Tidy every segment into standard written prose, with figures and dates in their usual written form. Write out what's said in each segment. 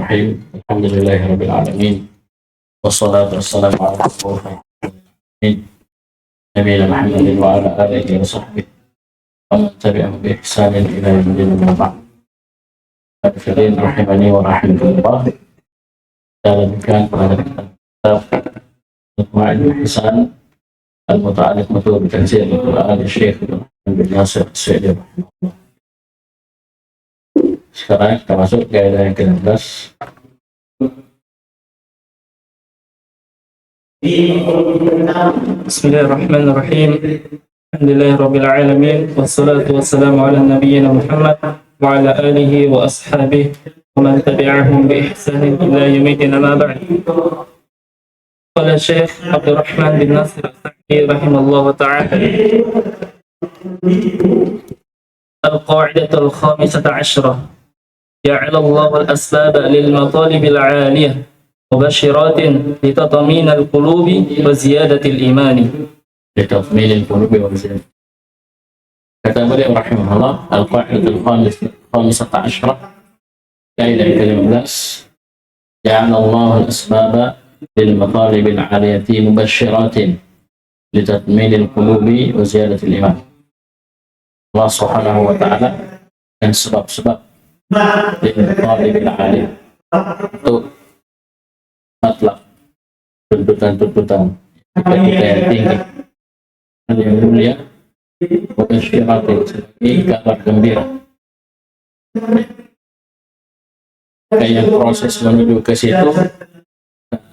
Bismillahirrahmanirrahim. Alhamdulillahirabbil alamin. Wassalatu wassalamu ala rasulillah nabiyina Muhammadin wa ala alihi wa sahbihi wa man tabi'ahum bi ihsanin ila yaumil din. Hadirin rahimani wa rahimakumullah. Kita lanjutkan pada kitab Al-Qur'anul Hasan al-muta'alliq bi tanzil al-Qur'an Syekh bin Nasir As-Sa'di rahimahullah. Sekarang kita masuk ke ayat yang ke-16. Bismillahirrahmanirrahim. Alhamdulillahirabbil alamin wassalatu wassalamu ala nabiyyina Muhammad wa ala alihi wa ashabihi wa man tabi'ahum bi ihsanin ila yaumil amma ba'd. Qala Syekh Abdurrahman bin Nasir As-Sa'di rahimahullah ta'ala. Al-qa'idatul khamisata 'ashrah. جعل الله الأسباب للمطالب العالية مبشرات لتطمين القلوب وزيادة الإيمان. لتطمين القلوب وزيادة. Kata beliau rahimahullah, al-qa'idatul khamisata 'ashrah, kaidah ke-15, ja'ala Allah al-asbaba lil matalib al-'aliyati mubashshiratin litatmin al-qulubi wa ziyadati al-iman. Allah Subhanahu wa ta'ala dan sebab-sebab untuk matlab tuntutan-tuntutan kita yang tinggi yang mulia mubashshiratin sebagai kabar gembira. Kayak proses menuju ke situ,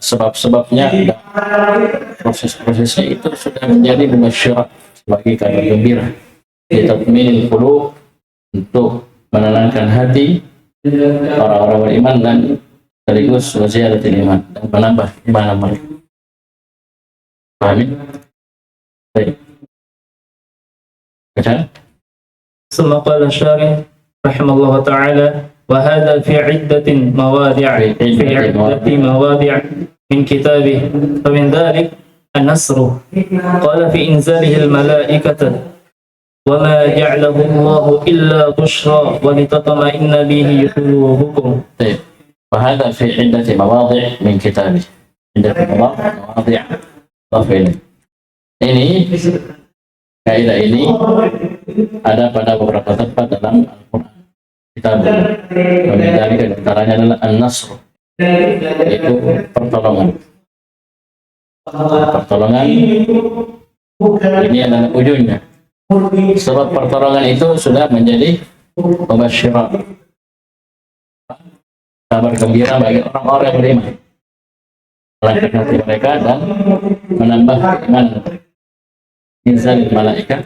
sebab-sebabnya, proses-prosesnya itu sudah menjadi mubashsyirat sebagai kabar gembira. Litatminil qulub, untuk menenangkan hati orang-orang beriman dan sekaligus waziyadatil iman, dan menambah iman mereka. Pahami? Baik. Baca. Summa qala syarih rahimallahu ta'ala wa hadha fi 'iddatin mawadi' min kitabih fa min dhalik an-nasru qala fi inzalihi al-malaikata وَمَا جَعْلَهُ اللَّهُ إِلَّا بُشْرَى وَلِتَطْمَئِنَّ بِهِ قُلُوبُكُمْ. وهذا في عدة مواضع من كتابه. عدة مواضع ضاف إليه. Ini kaidah ini ada pada beberapa tempat dalam Al-Quran. Kitab dari antaranya adalah An-Nasr, yaitu pertolongan. Pertolongan ini adalah ujungnya. Sebab pertolongan itu sudah menjadi mubashsyirat, kabar gembira bagi orang-orang yang beriman, melangkah hati mereka dan menambah iman. Inzal malaikat,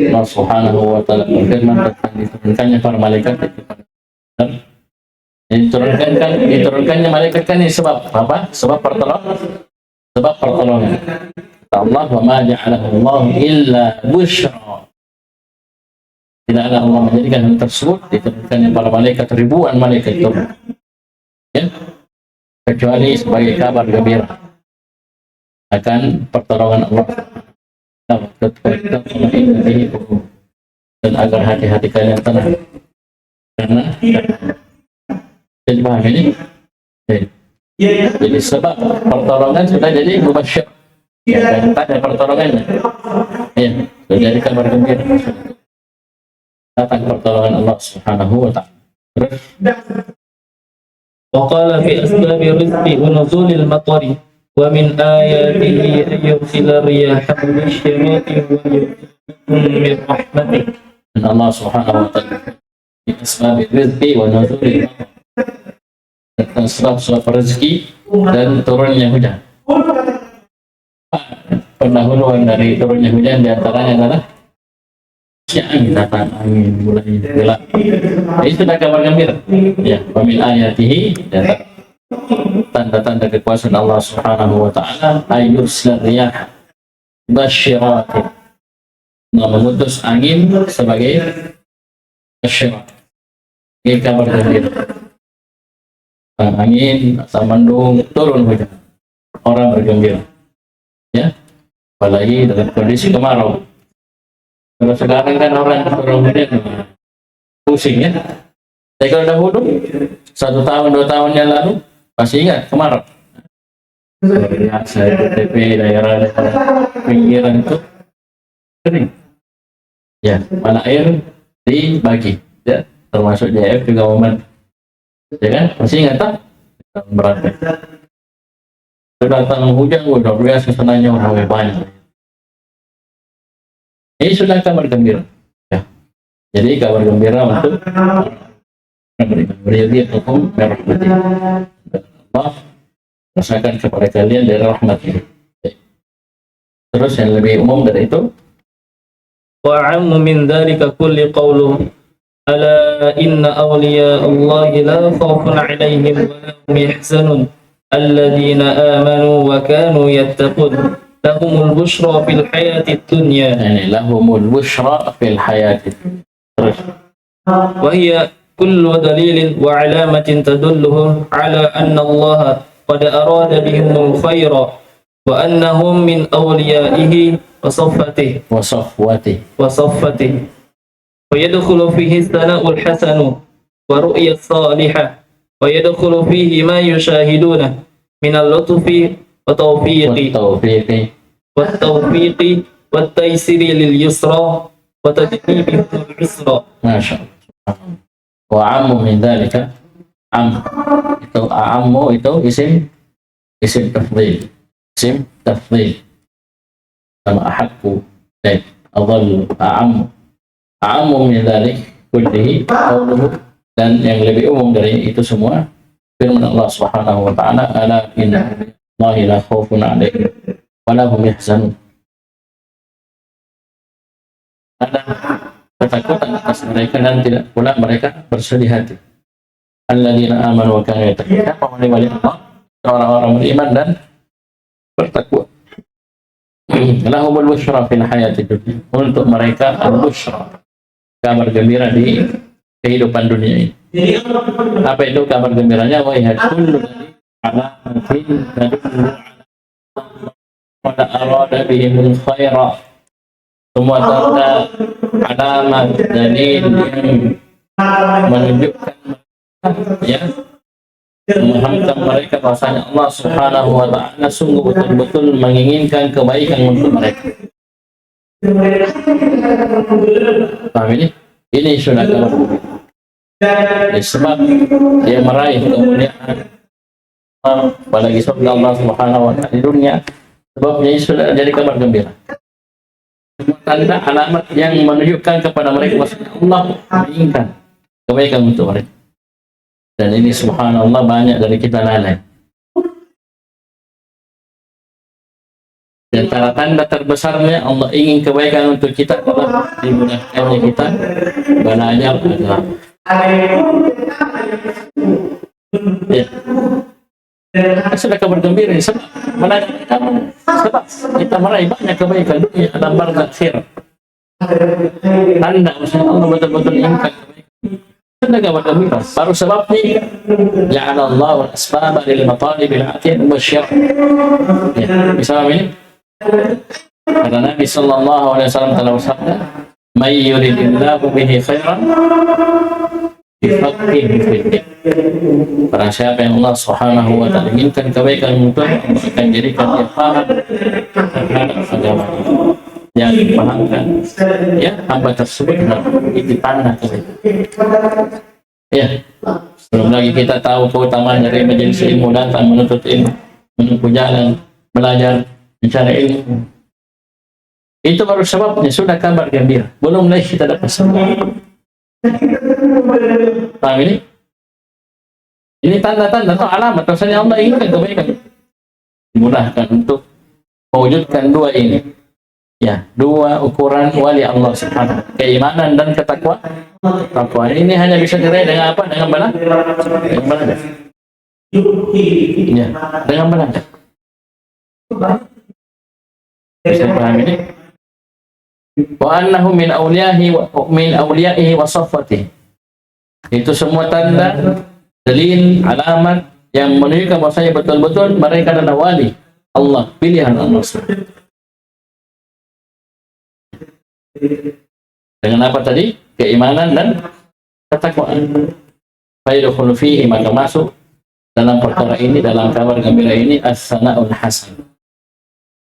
Allah Subhanahu wa ta'ala berfirman tentang diturunkannya para malaikat itu. Diturunkannya malaikat kan ini sebab apa? Sebab pertolongan. Allah wa ma ja'alahu Allah illa busyra. Tidaklah Allah menjadikan hal tersebut, diturunkannya para malaikat, ribuan malaikat turun, ya, kecuali sebagai kabar gembira akan pertolongan Allah, dan agar hati-hati kalian tenang. Karena jadi paham ini? Jadi sebab pertolongan sudah jadi mubashshir. Dan ada pertolongannya, ya, jadi kabar gembira, datang pertolongan Allah Subhanahu wa ta'ala. Waqala fi asbabi rizqi wa nuzulil matari wa min ayatihi an yursila riyaha mubashshiratin wa yumdidukum min rahmatih. Dan Allah Subhanahu wa ta'ala fi asbabi rizqi wa nuzulil matari, tentang sebab-sebab rezeki dan turunnya hujan. Pendahuluan dari turunnya hujan diantaranya adalah angin, datang angin, mulai gelap. Ini sudah kabar gembira. Ya, wa min ayatihi, tanda-tanda kekuasaan Allah Subhanahu wa ta'ala, ayyursila riyah basyiratin, mengutus angin sebagai basyirat, ini kabar gembira. Angin atau mendung, turun hujan, orang bergembira, ya. Apalagi dalam kondisi kemarau. Kalau sekarang kan orang turun hujan pusing, ya. Tapi kalau dahulu 1 tahun 2 tahun yang lalu masih ingat kemarin saya TP daerah pinggiran itu kering ya, mana air dibagi ya, termasuk JF juga momen ya kan, masih ingat tak berarti sudah datang hujan udah biasa senangnya orang banyak. Ini sudah kabar gembira ya, jadi kabar gembira untuk beri hukum merahmati Allah, rasakan kepada kalian dari rahmat ini. Terus yang lebih umum dari itu, وأعم من ذلك كل قوله ألا إن أولياء الله لا خوف عليهم ولا هم يحزنون الذين آمنوا وكانوا يتقون لهم البشرى في الحياة الدنيا yani lahumul bushra fil hayati. Terus وهي كل دليل وعلامة تدلهم على أن الله قد أراد بهم الخير وأنهم من أوليائه وصفته ويدخل فيه الثناء الحسن ورؤيا الصالحة ويدخل فيه ما يشاهدونه من اللطف والتوفيق والتيسير لليسرى وتجنيب العسرى. ما شاء الله. Wa ammu min dzalika, am itu ammu itu isim tafdhil sama ahakku dan adall ammu min dzalik kullihi qawluhu, dan yang lebih umum dari itu semua firman Allah Subhanahu wa taala, ala inna Allahi la khaufun 'alaihim wa la hum yahzanun. Ada ketakutan atas mereka dan tidak pula mereka bersedih hati. Alladzina amanu wa kanu yattaqun. Siapa wali Allah? Orang-orang beriman dan bertakwa. Lahumul busyra fil hayati dunya. Untuk mereka al-busyra, kabar gembira di kehidupan dunia ini. Apa itu kabar gembiranya? Wa yahkullu alamatin tadullu ala arada bihimul khaira. Semua tanda alamat dalil yang menunjukkan ya, memahamkan mereka bahasanya Allah Subhanahu wa ta'ala sungguh betul-betul menginginkan kebaikan untuk mereka. Paham ini? Ini sudah kabar gembira. Sebab dia meraih kemuliaan apalagi surga Allah Subhanahu wa ta'ala di dunia, sebabnya ini sudah jadi kabar gembira. Tanda alamat yang menunjukkan kepada mereka bahwasanya Allah menginginkan kebaikan untuk mereka. Dan ini subhanallah banyak dari kita lalai. Dan tanda terbesarnya Allah ingin kebaikan untuk kita adalah dimudahkannya kita belajar agama. Ya. Sudah kabar gembira sebab kita meraih banyak kebaikan dunia dan barzakh. Tanda maksudnya Allah betul-betul inginkan kebaikan. Sudah kabar gembira. Baru sebabnya ja'alallahu al-asbaba lil matalibil atiyah musyar. Ya, misalnya ini kata Nabi sallallahu alaihi wasallam telah bersabda, "May yuridillahu bihi khairan yufaqihuhu fid-din." Barang siapa yang Allah Subhanahu wa ta'ala inginkan kebaikan untuk akan jadikan dia paham terhadap agama yang dipahamkan ya hamba tersebut itu tanda kebaikan. Ya, belum lagi kita tahu keutamaan dari majelis ilmu, datang menuntut ilmu, menempuh jalan belajar mencari ilmu. Itu baru sebabnya sudah kabar gembira. Belum lagi kita dapat sebab. Paham ini? Ini tanda-tanda atau alamat bahwasanya Allah inginkan kebaikan. Dimudahkan untuk mewujudkan dua ini. Ya, dua ukuran wali Allah Subhanahu wa ta'ala, keimanan dan ketakwaan. Takwa ini hanya bisa diraih dengan apa? Dengan belajar. Ya, dengan belajar. Bisa paham ini? Wa annahu min awliyaihi wa saffatihi. Itu semua tanda, dalil, alamat yang menunjukkan bahwasanya betul-betul mereka adalah wali Allah, pilihan Allah. Dengan apa tadi? Keimanan dan ketakwaan. Fayadkhulu fihi, maka masuk dalam perkara ini, dalam kabar gembira ini, as-sana'ul hasan,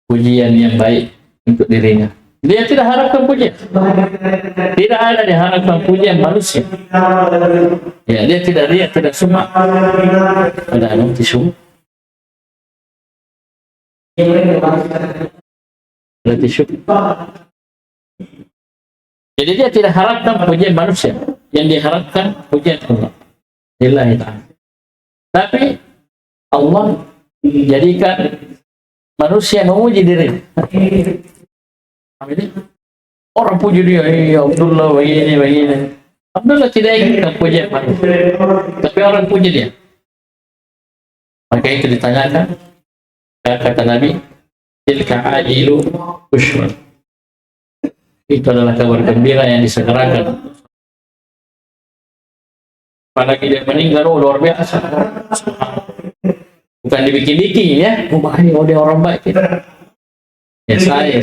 pujian yang baik untuk dirinya. Dia tidak harapkan pujian. Tidak ada diharapkan pujian manusia. Ya, dia tidak sumak. Ada tisu. Ada tisu. Jadi dia tidak harapkan pujian manusia. Yang diharapkan pujian Allah. Lillahi ta'ala. Tapi Allah jadikan manusia memuji diri. Orang puji dia, ya Abdullah begini. Abdullah tidak inginkan pujian manusia, tapi orang puji dia. Maka itu ditanyakan, kata Nabi, tilka ajilu ushra. Itu adalah kabar gembira yang disegerakan. Apalagi dia meninggal, luar biasa. Bukan dibikin-bikin ya, dia orang baik. Ya saya.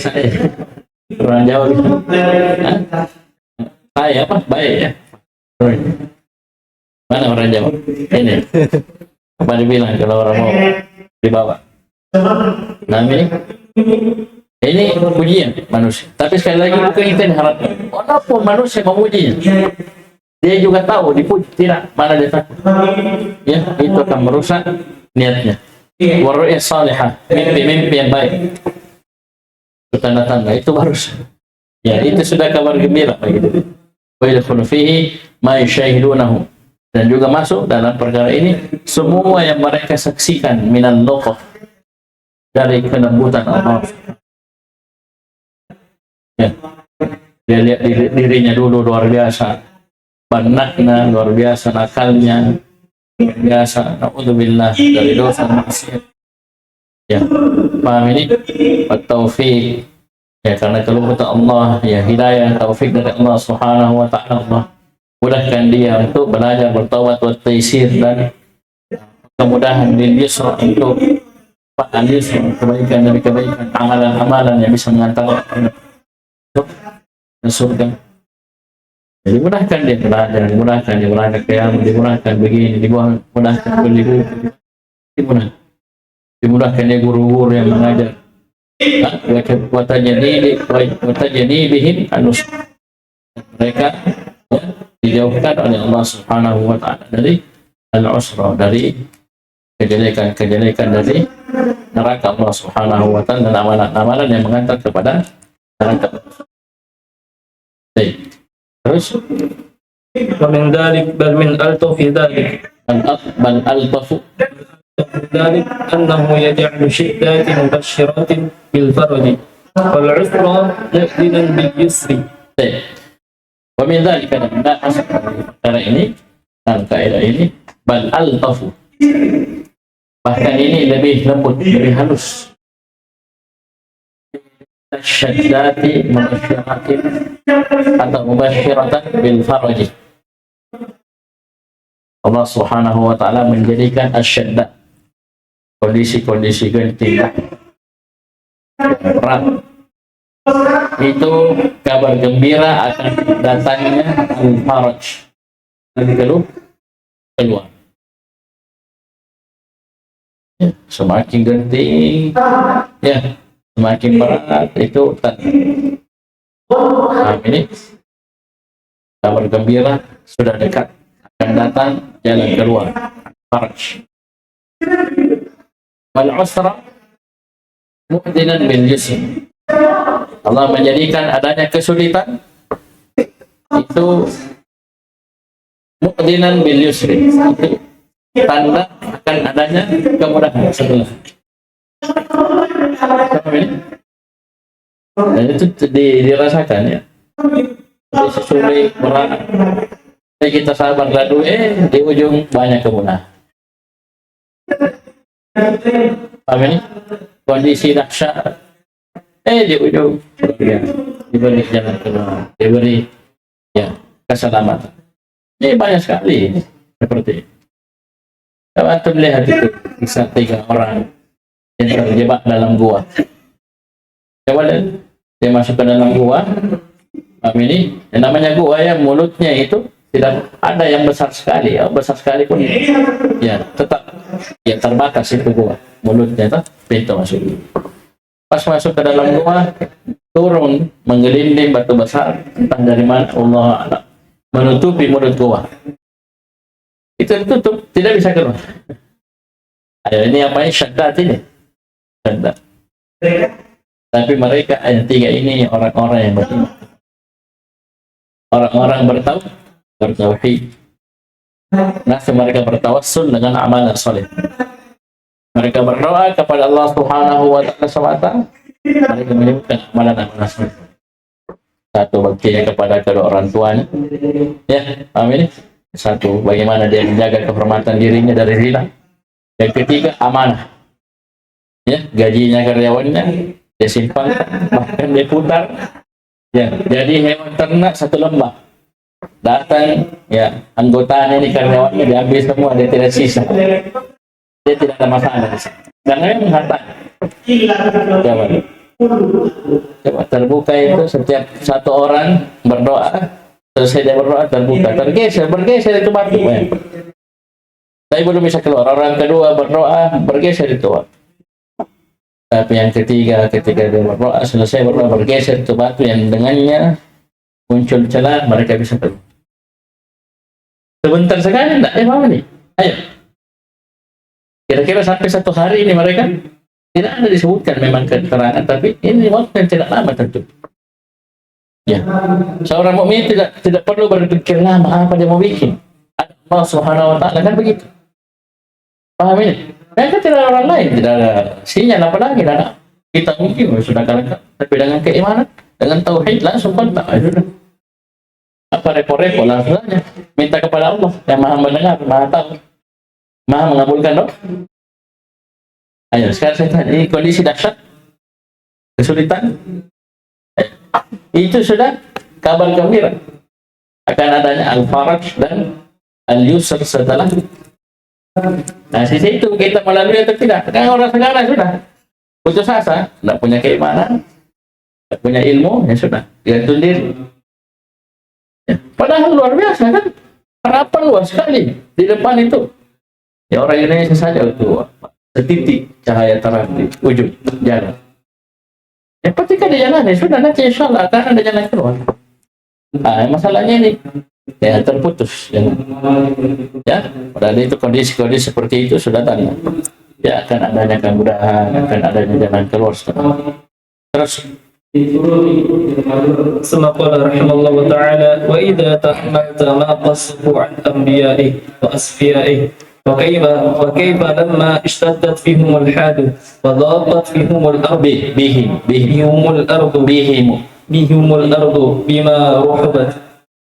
Orang Jawa gitu. Saya apa? Baik ya. Mana orang Jawa? Ini. Apa dibilang kalau orang mau dibawa? Nah ini pujian manusia. Tapi sekali lagi bukan itu yang diharapkan. Walaupun manusia memujinya, dia juga tahu dipuji tidak, mana dia takut. Ya, itu akan merusak niatnya. Waru'ya salihah, mimpi yang baik. Tanda-tanda itu baru. Ya, itu sudah kabar gembira begitu. Wa yadkhulu fihi ma yushahidunahu, dan juga masuk dalam perkara ini semua yang mereka saksikan minan luqah, dari kelembutan Allah. Ya. Dia lihat dirinya dulu luar biasa. Banaknya luar biasa, nakalnya luar biasa, na'udzubillah dari dosa maksiat. Ya, paham ini? Taufik, ya, karena kelembutan Allah, ya, hidayah, taufik dari Allah Subhanahu wa ta'ala. Allah mudahkan dia untuk belajar, bertaubat, taisir, dan kemudahan lil yusra, untuk al yusra, kebaikan demi kebaikan, amalan-amalan yang bisa mengantarkan ke surga. Jadi dimudahkan dia belajar, dimudahkan qiyam, dimudahkan begini, dimudahkan beli buku, dimudahkan dia guru-guru yang mengajar. Watajanibihin anus, mereka ya, dijauhkan oleh Allah Subhanahu wa ta'ala dari al-usra, dari kejelekan dari neraka Allah Subhanahu wa ta'ala, dan amalan-amalan yang mengantar kepada neraka. Baik. Terus, ومن ذلك بل من ألطف ذلك ذلك أنه يجعل شدات مبشرات بالفرج والعسرى مؤذنا باليسر. ومن ذلك perkara ini dan kaidah ini, bal altafu, bahkan ini lebih lembut, lebih halus. Syaddati mubasyiratin atau mubasyiratan bil faraj. Allah Subhanahu wa ta'ala menjadikan asyadda, kondisi-kondisi genting berat, itu kabar gembira akan datangnya al-faraj, lebih keluar. Ya, semakin genting, ya, semakin berat, itu ini kabar gembira sudah dekat, akan datang jalan keluar, faraj. Wal usra mu'dinan bil yusr. Allah menjadikan adanya kesulitan itu mu'dinan bil yusr, itu tanda akan adanya kemudahan setelah. Dan itu dirasakan ya. Jadi sulit, berat. Jadi kita sabar lalu, di ujung banyak kemudahan. Paham ini? Kondisi dahsyat, di ujung diberi jalan keluar, diberi ya keselamatan. Ini banyak sekali seperti ini. Kalau antum lihat itu kisah 3 orang yang terjebak dalam gua. Coba lihat, dia masuk ke dalam gua. Ini yang namanya gua ya, mulutnya itu tidak ada yang besar sekali, ya, besar sekali pun ya tetap ya terbatas itu gua, mulutnya itu pintu masuk. Pas masuk ke dalam gua, turun menggelinding batu besar, entah dari mana, Allah a'lam, menutupi mulut gua. Itu tutup, tidak bisa keluar. Ayo, ini apa ini? Syaddat ini. Syaddat. Tapi mereka yang tiga ini orang-orang yang beriman. Orang-orang bertauhid. Nah, mereka bertawassul dengan amalan soleh. Mereka berdoa kepada Allah Subhanahu wa taala semata. Mereka menyebutkan amalan soleh. Satu, baktinya kepada kedua orang tuanya. Ya, paham ini? Satu, bagaimana dia menjaga kehormatan dirinya dari zina. Yang ketiga, amanah. Ya, gajinya karyawannya dia simpan, bahkan dia putar. Ya, jadi hewan ternak satu lembah. Datang, ya, anggotanya ini karyawannya diambil semua, dia tidak sisa. Dia tidak ada masalah. Karena memang harta. Coba terbuka itu setiap satu orang berdoa, selesai dia berdoa terbuka, bergeser itu batu. Tapi belum bisa keluar. Orang kedua berdoa, bergeser itu batu. Tapi yang ketiga, ketika dia berdoa, selesai berdoa, bergeser itu batu yang dengannya muncul celah, mereka bisa keluar. Sebentar sekali enggak? Mau nih? Ayo. Kira-kira sampai satu hari ini mereka tidak ada disebutkan memang keterangan, tapi ini waktu yang tidak lama tentu. Ya, seorang mukmin tidak perlu berpikir lama apa dia mau bikin. Allah Subhanahu wa taala kan begitu. Paham ini? Mereka tidak ada orang lain, tidak ada sinyal apa lagi, tidak ada. Kita mungkin sudah kalah, tapi dengan keimanan, dengan tauhid langsung kontak. Apa repot-repot langsung saja minta kepada Allah yang Maha mendengar, Maha tahu, Maha mengabulkan doa. Ayo, sekarang saya tanya, ini kondisi dahsyat, kesulitan, itu sudah kabar gembira akan adanya al-faraj dan al-yusr setelah. Nah, sisi itu kita melalui atau tidak? Kan orang sekarang sudah putus asa, tidak punya keimanan, tidak punya ilmu, ya sudah, dia sendiri. Ya, padahal luar biasa kan, harapan luas sekali di depan itu. Ya orang Indonesia saja itu setitik cahaya terang di ujung jalan. Ya ketika di jalan ya sudah, nanti insya Allah akan ada jalan keluar. Nah, masalahnya ini ya terputus. Ya, pada itu kondisi-kondisi seperti itu sudah tanda. Ya akan adanya kemudahan, akan adanya jalan keluar setelah. Terus ثم قال رحمه الله تعالى وإذا تأملت ما قصه عن أنبيائه وأصفيائه وكيف لما اشتدت فيهم الحال وضاقت فيهم الأرض بهم الأرض بما رحبت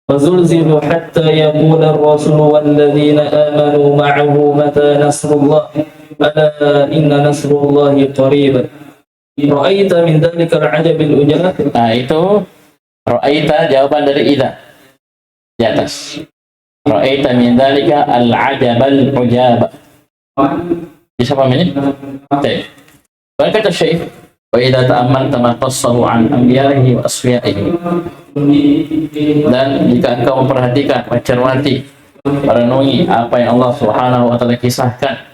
وزلزلوا حتى يقول الرسول والذين آمنوا معه متى نصر الله ألا إن نصر الله قريب رأيت من ذلك العجب الأجاب. Nah itu ra'aita jawaban dari idza di atas. Ra'aita min dzalika al-'ajab al-'ujab. Bisa paham ini? Baik. Berkata Syekh, wa idza ta'ammalta ma qassahu 'an anbiya'ihi wa asfiya'ihi. Dan jika engkau memperhatikan, mencermati, merenungi apa yang Allah Subhanahu wa taala kisahkan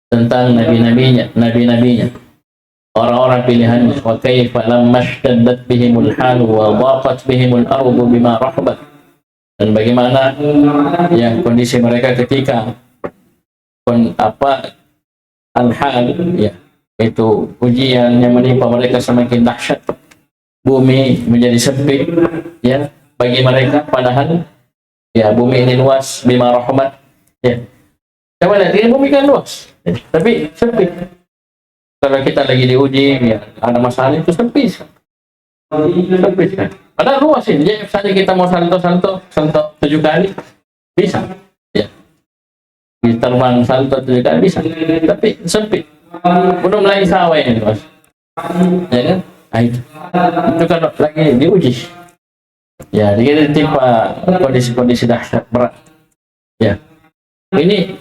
tentang nabi-nabinya, orang-orang pilihannya, wa kaifa lamma ishtaddat bihimul halu wa dhaqat bihimul ardu bima rahabat, dan bagaimana yang kondisi mereka ketika al-hal, ya, itu ujian yang menimpa mereka semakin dahsyat, bumi menjadi sempit, ya, bagi mereka, padahal ya bumi ini luas, bima rahabat, ya. Coba lihat, ini bumi kan luas, ya, tapi sempit. Kalau kita lagi diuji, ya, ada masalah itu sempit kan. Ada luas ini. Jadi misalnya kita mau salto 7 kali bisa, ya. Kita terbang salto 7 kali bisa, tapi sempit. Belum lagi sawah ini, Mas. Ya kan? Nah, itu kan lagi diuji. Ya, jadi timpa kondisi-kondisi dahsyat berat. Ya. Ini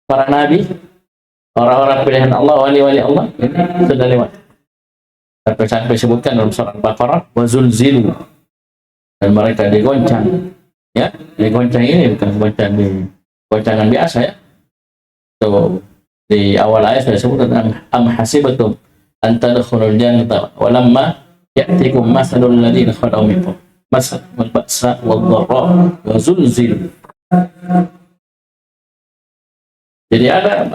para nabi, orang-orang pilihan Allah, wali-wali Allah, ini sudah lewat. Sampai sebutkan dalam surah Al-Baqarah, wa zulzilu, dan mereka digoncang, Ya, di goncang ini bukan goncang di goncangan biasa ya. So, di awal ayat sudah disebut tentang am hasibatum an tadkhulul jannata wa lamma ya'tikum mathalul ladzina khalu minkum masal ba'sa wad dharra wa zulzil. Jadi ada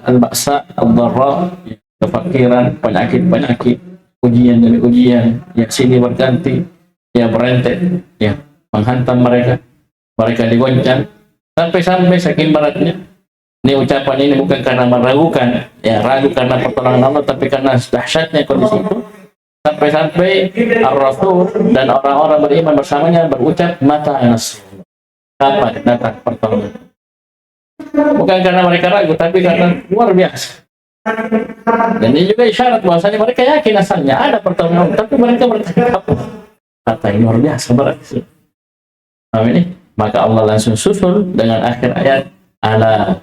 al-ba'sa, al-dharra, kefakiran, penyakit, ujian demi ujian, yang sini berganti, yang berentet, ya menghantam mereka, digoncang, sampai saking beratnya. Ini ucapan ini bukan karena meragukan, ya ragu karena pertolongan Allah, tapi karena dahsyatnya kondisi itu. Sampai Ar-Rasul dan orang-orang beriman bersamanya berucap, mata nasrullah, kapan datang pertolongan. Bukan karena mereka ragu, tapi karena luar biasa. Dan ini juga isyarat bahwasanya mereka yakin asalnya ada pertolongan, tapi mereka berkata, kata ini luar biasa berat. Amin. Maka Allah langsung susul dengan akhir ayat, ala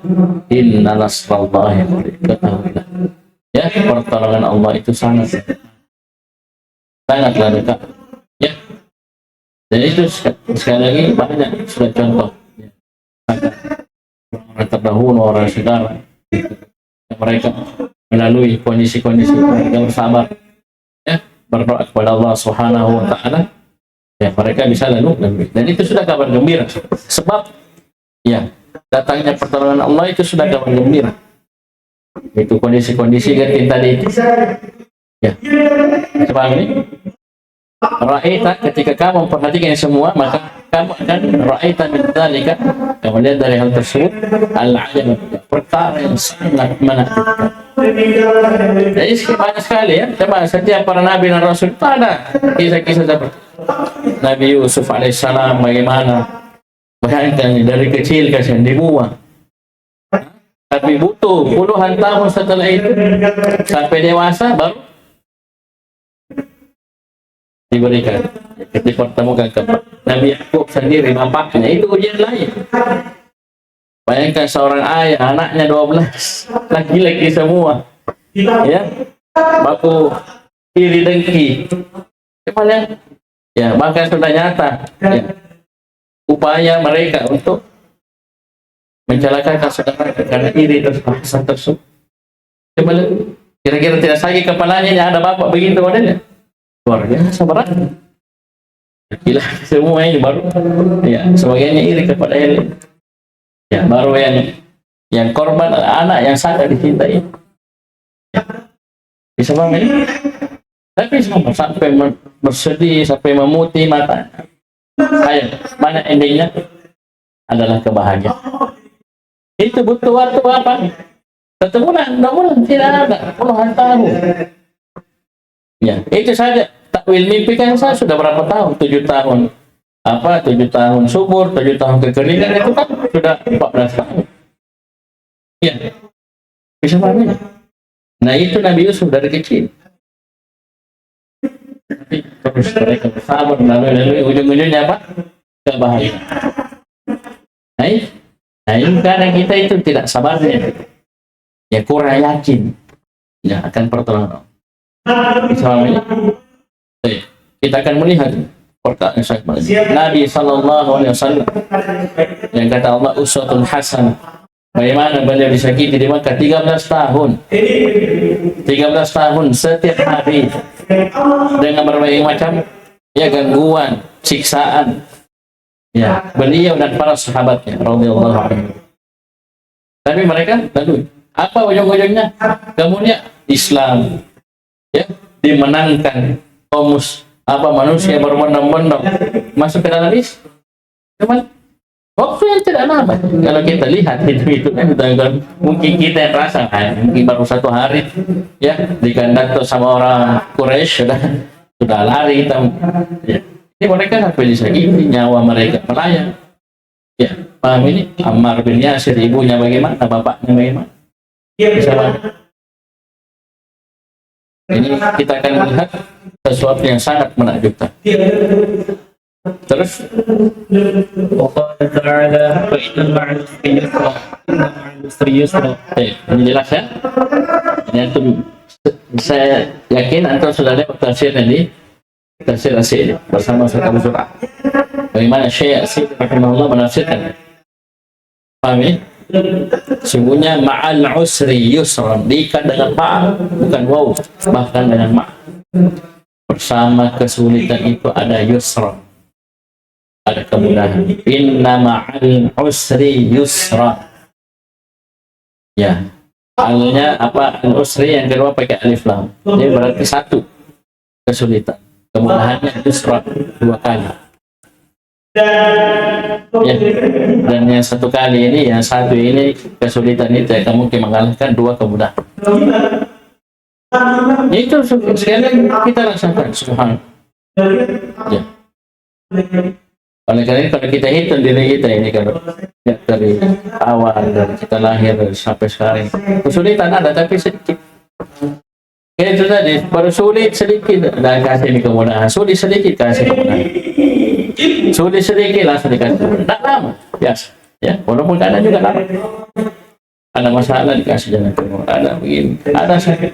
inna nasrallahi ketahuilah. Ya, pertolongan Allah itu sangatlah dekat. Ya. Dan itu sekali lagi banyak sudah contoh. Ya. Orang terdahulu, orang sekarang, mereka melalui kondisi-kondisi mereka bersabar, ya, berdoa kepada Allah Subhanahu wa Ta'ala, ya mereka bisa lalu. Dan itu sudah kabar gembira, sebab ya datangnya pertolongan Allah itu sudah kabar gembira. Itu kondisi-kondisi genting tadi itu, ya. Sebab ini ra'aita, ketika kamu memperhatikan semua, maka kamu akan ra'aita min dzalika, kamu lihat dari hal tersebut al-ajab, perkara yang sangat menakjubkan. Jadi banyak sekali ya, coba setiap para nabi dan rasul itu ada kisah-kisah seperti Nabi Yusuf alaihissalam, bagaimana bayangkan dari kecil kasihan dibuang, tapi butuh puluhan tahun setelah itu sampai dewasa baru diberikan, dipertemukan ke Nabi Yakub sendiri, bapaknya. Itu ujian lain. Bayangkan seorang ayah, anaknya 12, laki-laki semua, ya, baku iri dengki. Cuman ya bahkan sudah nyata, ya, upaya mereka untuk mencelakakan saudara karena iri tersebut. Coba kira-kira tidak sakit kepalanya, ada bapak begitu modelnya. Luar biasa berat. Gila semua ini baru, ya sebagainya iri kepada Eli. Ya baru yang korban anak yang sangat dicintai. Ya. Bisa paham ini? Tapi sampai bersedih, sampai memutih mata. Ayo, mana endingnya? Adalah kebahagiaan. Itu butuh waktu apa? 1 bulan, 2 bulan, tidak ada, puluhan tahun. Ya, itu saja. Takwil mimpi kan saya sudah berapa tahun? 7 tahun. 7 tahun subur, 7 tahun kekeringan, itu kan sudah 14 tahun. Ya, bisa paham. Nah itu Nabi Yusuf dari kecil. Tapi terus mereka bersabar, lalu ujung-ujungnya apa? Kebahagiaan. Nah ini karena kita itu tidak sabarnya, ya kurang yakin, ya akan pertolongan. Misalnya, kita akan melihat perkataan Nabi Sallallahu Alaihi Wasallam yang kata Allah uswatun hasanah. Bagaimana beliau disakiti di Makkah 13 tahun. 13 tahun setiap hari dengan berbagai macam ya gangguan, siksaan. Ya, beliau dan para sahabatnya radhiyallahu anhu. Tapi mereka lalu apa ujung-ujungnya? Kemudian Islam ya dimenangkan, manusia berbondong-bondong masuk ke dalam Islam. Cuman waktu yang tidak lama. Kalau kita lihat itu kan mungkin kita yang rasa mungkin baru 1 hari ya dikandak sama orang Quraisy sudah lari kita. Ya. Ini mereka sampai disakiti, nyawa mereka melayang. Ya, paham ini? Ammar bin Yasir, ibunya bagaimana, bapaknya bagaimana? Bisa paham? Ini kita akan melihat sesuatu yang sangat menakjubkan. Terus وقال تعالى فإن مع العسر يسرا إن مع العسر يسرا. Ini jelas ya? Ini antum, saya yakin antum sudah lihat tafsirnya di tafsir Asy bersama Ustaz Abu Zur'ah. Bagaimana Syekh Sa'di rahimahullah menafsirkan? Paham ya? Sungguhnya ma'al usri yusran, diikat dengan ma, bukan waw, bahkan dengan ma. Bersama kesulitan itu ada yusran, ada kemudahan. Inna ma'al usri yusran. Ya, alnya apa? Al usri yang kedua pakai alif lam. Jadi berarti satu kesulitan. Kemudahannya yusran, dua kali. Ya, dan yang satu kali ini, yang satu ini kesulitan itu akan mungkin mengalahkan dua kemudahan. Itu sekali kita rasakan, subhanallah. Ya. Oleh karena kalau kita hitung diri kita ini, kalau ya, dari awal dari kita lahir sampai sekarang, kesulitan ada tapi sedikit. Kayak itu tadi, baru sulit sedikit dan kasih ini kemudahan, sulit sedikit kasih kemudahan. Sulit sedikit langsung dikasih kemudahan. Tak lama, biasa. Ya, walaupun kadang juga lama. Ada masalah dikasih jalan keluar, ada begini, ada sakit.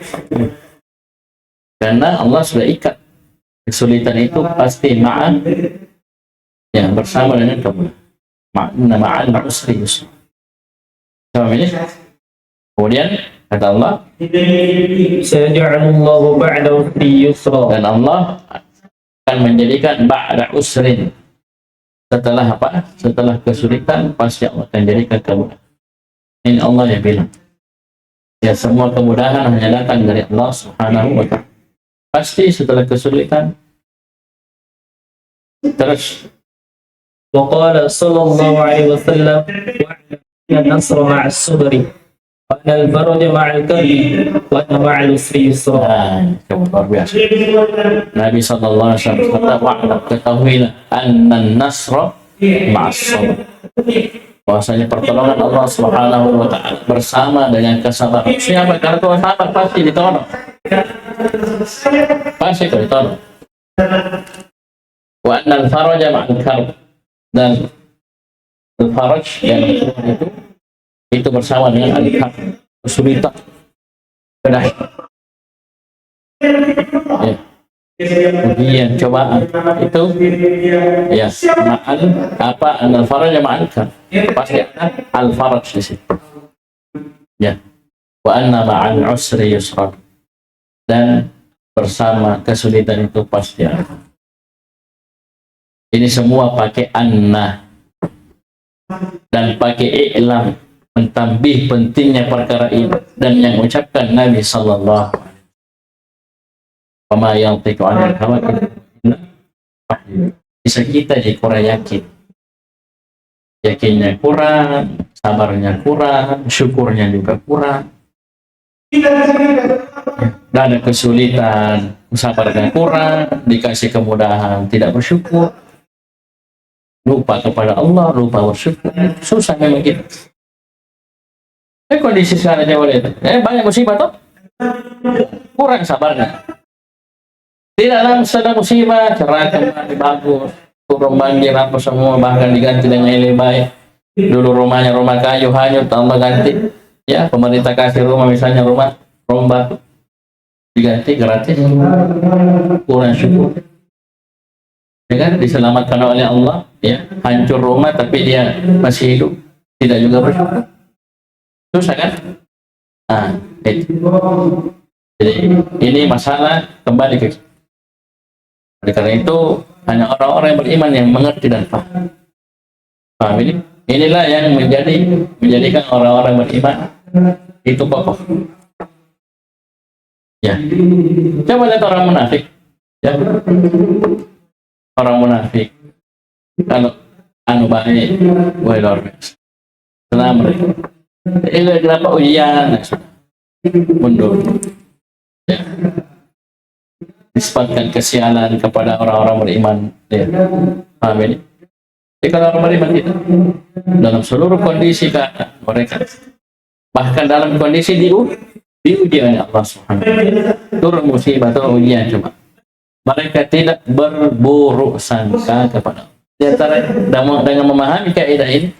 Karena Allah sudah ikat kesulitan itu pasti ma'an, ya, bersama dengan kemudahan. Ma'al usri yusra. Sama ini. Kemudian kata Allah, Sayaj'alullahu ba'da usri yusra. dan Allah akan menjadikan ba'da usrin, setelah apa? Setelah kesulitan pasti Allah akan jadikan kemudahan. Ini Allah yang bilang. Ya, semua kemudahan hanya datang dari Allah Subhanahu wa ta'ala. Pasti setelah kesulitan. Terus وقال صلى الله عليه وسلم وأن النصر مع الصبر وأن الفرج مع الكرب وأن مع العسر يسرا. luar biasa. Nabi sallallahu alaihi wasallam berkata, "Wa'lam, ketahuilah annan nasra ma'as sabr." Bahwasanya pertolongan Allah Subhanahu wa ta'ala bersama dengan kesabaran. Siapa? Karena kalau sabar pasti ditolong. Pasti ditolong. Wa annal faraja ma'al karb, dan al-faraj yang itu bersama dengan al-karb, kesulitan, kedah. Ya. Ujian, cobaan itu ya ma'al apa? Annal faraja ma'al karb, pasti ada al-faraj di situ. Ya. Wa anna ma'al usri yusra, dan bersama kesulitan itu pasti ada. Ini semua pakai anna dan pakai i'lam, mentambih pentingnya perkara ini, dan yang ucapkan Nabi sallallahu alaihi wasallam, "Wa ma yantiqu 'anil hawa illa wahyu." Bisa kita jadi kurang yakin, yakinnya kurang, sabarnya kurang, syukurnya juga kurang. Dan ada kesulitan, sabarnya kurang, dikasih kemudahan, tidak bersyukur, lupa kepada Allah, lupa bersyukur. Susah memang kita. Kondisi sekarang Jawa itu, banyak musibah toh, kurang sabarnya. Tidak dalam sedang musibah, cerah kembali bagus, turun banjir apa semua, bahkan diganti dengan yang lebih baik. Dulu rumahnya rumah kayu hanyut, tambah ganti. Ya, pemerintah kasih rumah, misalnya rumah batu, diganti gratis. Kurang syukur. Ya kan, diselamatkan oleh Allah, ya, hancur rumah tapi dia masih hidup, tidak juga bersyukur. Susah kan? Nah, itu. Jadi ini masalah kembali ke kita. Oleh karena itu hanya orang-orang yang beriman yang mengerti dan paham. Paham ini? Inilah yang menjadikan orang-orang beriman itu kokoh. Ya, coba lihat orang munafik. Ya, orang munafik kalau baik, boleh luar biasa. Selama ini kenapa ujian mundur, ya. Disebabkan kesialan kepada orang-orang beriman, ya. Paham ini? Jadi kalau orang beriman kita dalam seluruh kondisi keadaan mereka, bahkan dalam kondisi diuji oleh Allah Subhanahu wa ta'ala, turun musibah atau ujian, cuma mereka tidak berburuk sangka kepada Allah. Di antara dengan memahami kaidah ini,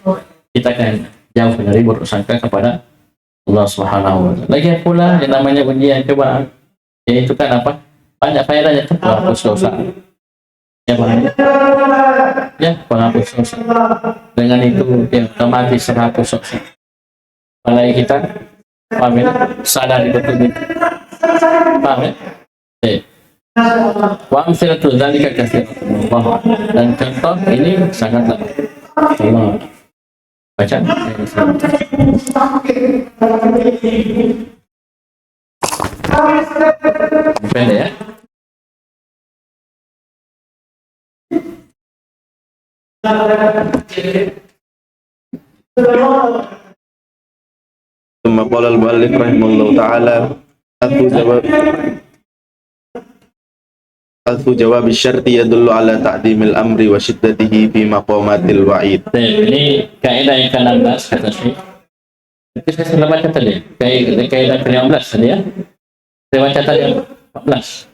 kita akan jauh dari buruk sangka kepada Allah Subhanahu wa ta'ala. Lagi pula yang namanya ujian cobaan, yaitu kan apa? Banyak faedahnya tuh, hapus dosa. Ya, paham? Ya, penghapus dosa. Dengan itu ya otomatis terhapus dosa. Apalagi kita paham ya? Sadar betul itu. Paham ya? Wa amsalatu dzalika katsiratun. Dan contoh ini sangatlah. Allah baca. Pendek ya. ثم قال المؤلف رحمه الله تعالى حذف جواب الشرط يدل على تعظيم الأمر وشدته في مقامات الوعيد. Ini kaidah yang ke-16 kata Syekh. Itu saya sudah baca tadi. Kaidah ke-15 tadi ya. Saya baca tadi 14.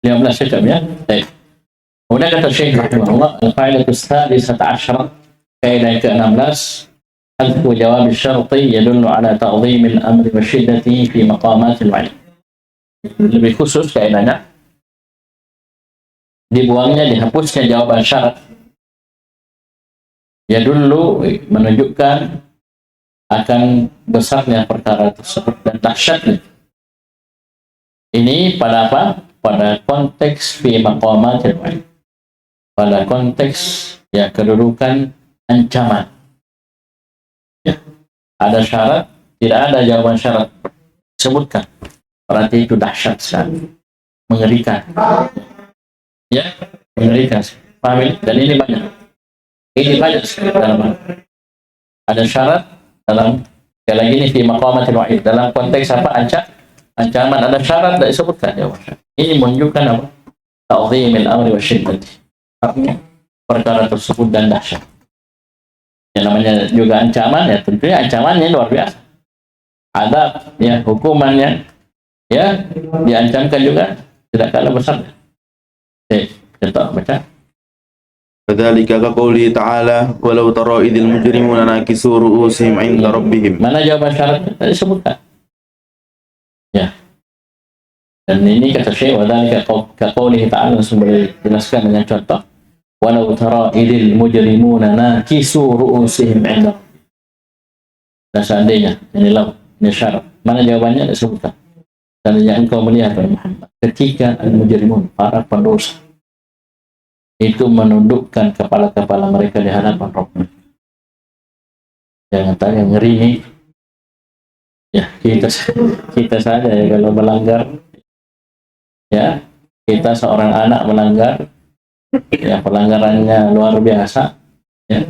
15 cakap ya. Baik. Kemudian kata Syekh rahimahullah, al-qaidah as-sadisah asyarah, kaidah yang ke-16, حذف جواب الشرط يدل على تعظيم الأمر وشدته في مقامات الوعيد. Lebih khusus kaidahnya, dibuangnya, dihapusnya jawaban syarat. Ya dulu menunjukkan akan besarnya perkara tersebut dan dahsyatnya. Ini pada apa? Pada konteks fi maqamatil wa'id. Pada konteks ya kedudukan ancaman. Ya. Ada syarat, tidak ada jawaban syarat. Sebutkan. Berarti itu dahsyat sekali. Mengerikan. Ya, mengerikan. Paham ini? Dan ini banyak. Ini banyak sekali dalam ada syarat dalam sekali lagi ini fi maqamatil wa'id, dalam konteks apa? Ancaman ada syarat tidak disebutkan jawaban. Ini menunjukkan apa? Ta'zimil amri wa syiddati. Artinya perkara tersebut dan dahsyat. Yang namanya juga ancaman ya tentunya ancamannya luar biasa. Adab ya hukumannya ya diancamkan juga tidak kalah besar. Contoh baca. فذلك كقوله تعالى ولو ترى إذ المجرمون ناكسوا رؤوسهم عند ربهم. Mana jawaban syaratnya tadi disebutkan. Ya. Dan ini kata Syekh wadzalika kaqoulihi ta'ala sumber jelaskan dengan contoh walau tara idil mujrimuna nakisu ru'usihim 'inda. Dan seandainya ini syarat. Mana jawabannya disebutkan. Seandainya engkau melihat Muhammad ketika al-mujrimun para pendosa itu menundukkan kepala-kepala mereka di hadapan Rabb. Jangan tanya ngeri ini. Ya kita saja ya kalau melanggar ya kita seorang anak melanggar ya pelanggarannya luar biasa ya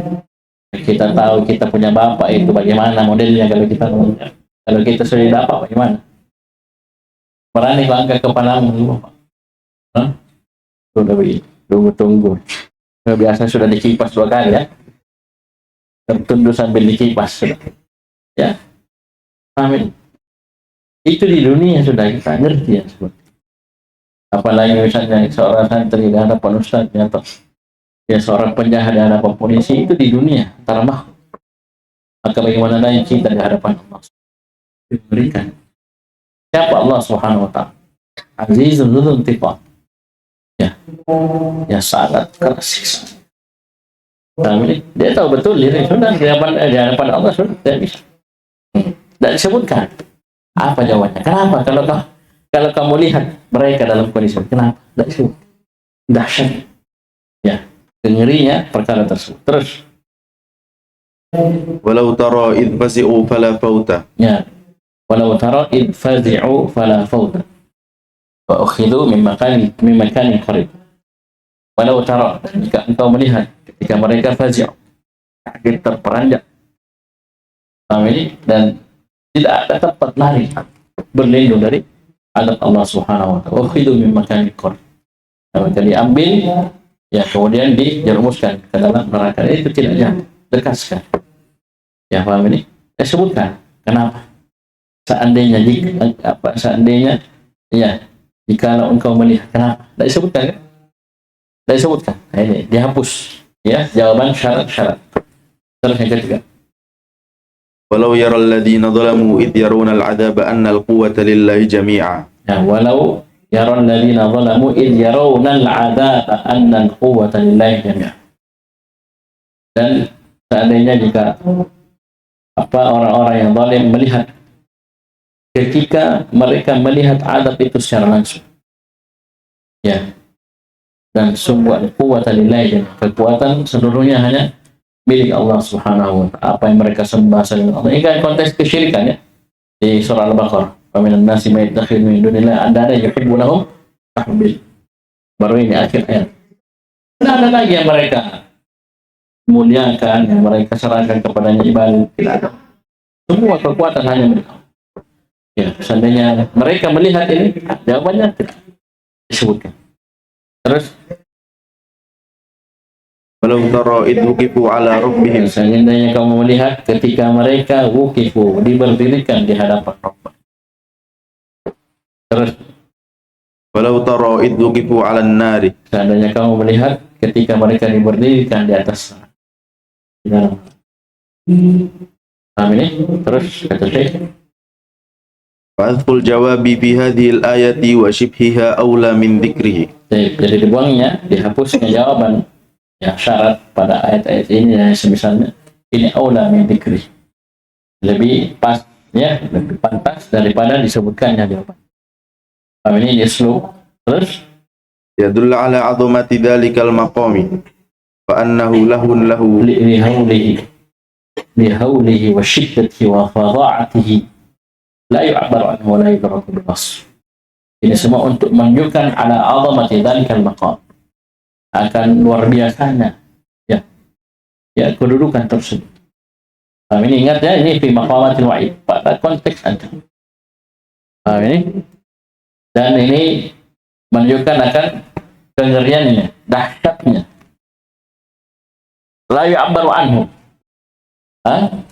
kita tahu kita punya bapak itu bagaimana modelnya kalau kita melanggar. Kalau kita sudah dapat bagaimana? Berani angkat kepalamu dulu Pak. Sudah begini. Tunggu. Biasa sudah dikipas 2 kali ya. Tertunduk sambil dikipas sudah. Ya. Amin. Itu di dunia sudah kita ngerti ya. Apalagi misalnya seorang santri di hadapan ustadznya atau ya seorang penjahat di hadapan polisi itu di dunia antara makhluk. Maka bagaimana lagi kita di hadapan Allah? Diberikan. Siapa Allah Subhanahu wa taala? Azizun dzul intiqam. Ya sangat keras. Tapi dia tahu betul diri sudah di hadapan Allah sudah tidak bisa. Tidak disebutkan. Apa jawabannya? Kenapa? Kalau kamu lihat mereka dalam kondisi kenapa? Tidak disebut. Dahsyat. Ya, ngerinya perkara tersebut. Terus. Walau tara id fazi'u fala fauta. Ya. Walau tara id fazi'u fala fauta. Wa ukhidhu min makanin qarib. Walau tara, jika engkau melihat ketika mereka fazi', kaget terperanjak ini dan tidak ada tempat lari berlindung dari adab Allah Subhanahu wa taala. Ukhidhu min makanin qarib. Mereka diambil ya kemudian dijerumuskan ke dalam neraka. Itu tidak jauh, dekat sekali. Ya paham ini? Saya sebutkan kenapa? Seandainya ya jika engkau melihat kenapa? Tidak disebutkan kan? Tidak disebutkan. Nah, ini dihapus. Ya, jawaban syarat-syarat. Terus yang ketiga. Walau yaral ladzina zalamu id yaruna al-'adzaba anna al-quwwata lillahi jami'a. Ya, walau yaron ladina zalamu id yarawna al-'adzaba anna al-quwwata lillahi jami'an. Dan seandainya jika orang-orang yang zalim melihat ketika mereka melihat adab itu secara langsung, ya, dan sumber quwwata lillahi jami'an, kekuatan seluruhnya hanya milik Allah Subhanahu wa ta'ala. Apa yang mereka sembah selain Allah, ini kan konteks kesyirikan, ya, di surah Al-Baqarah. Famin nasi may yattakhidhu min dunillahi andada yuhibbunahum kahubbil. Baru ini akhir ayat. Tidak ada lagi yang mereka muliakan, yang mereka serahkan kepadanya ibadah. Tidak ada. Semua kekuatan hanya milik Allah. Ya, seandainya mereka melihat ini, jawabannya tidak disebutkan. Terus, walau tara id wuqifu ala rabbihim, seandainya kamu melihat ketika mereka wuqifu, diberdirikan di hadapan Rabb. Terus, walau tara id wuqifu ala nari, seandainya kamu melihat ketika mereka diberdirikan di atas dalam. Paham ini? Terus kata Syekh, fa'adhful jawabi fi hadhihi al-ayati wa shibhiha awla min dhikrihi. jadi dibuangnya, dihapusnya jawaban, ya, syarat pada ayat-ayat ini yang semisalnya ini aula min dzikri, lebih pas, ya, lebih pantas daripada disebutkannya jawaban. Paham ini uslub. Terus Yadullu ala 'azamati dhalikal maqami wa annahu lahu lihaulihi wa syiddatihi wa fadha'atihi la yu'abbaru anhu wa la yudraku bil wasf. Ini semua untuk menunjukkan ala 'azamati dhalikal maqam, akan luar biasanya, ya, ya, kedudukan tersebut. Ini ingat, ya, ini fi maqamatil wa'id, pada konteks ancaman. Ini, dan ini menunjukkan akan kengeriannya, dahsyatnya. La yu'abbaru anhu,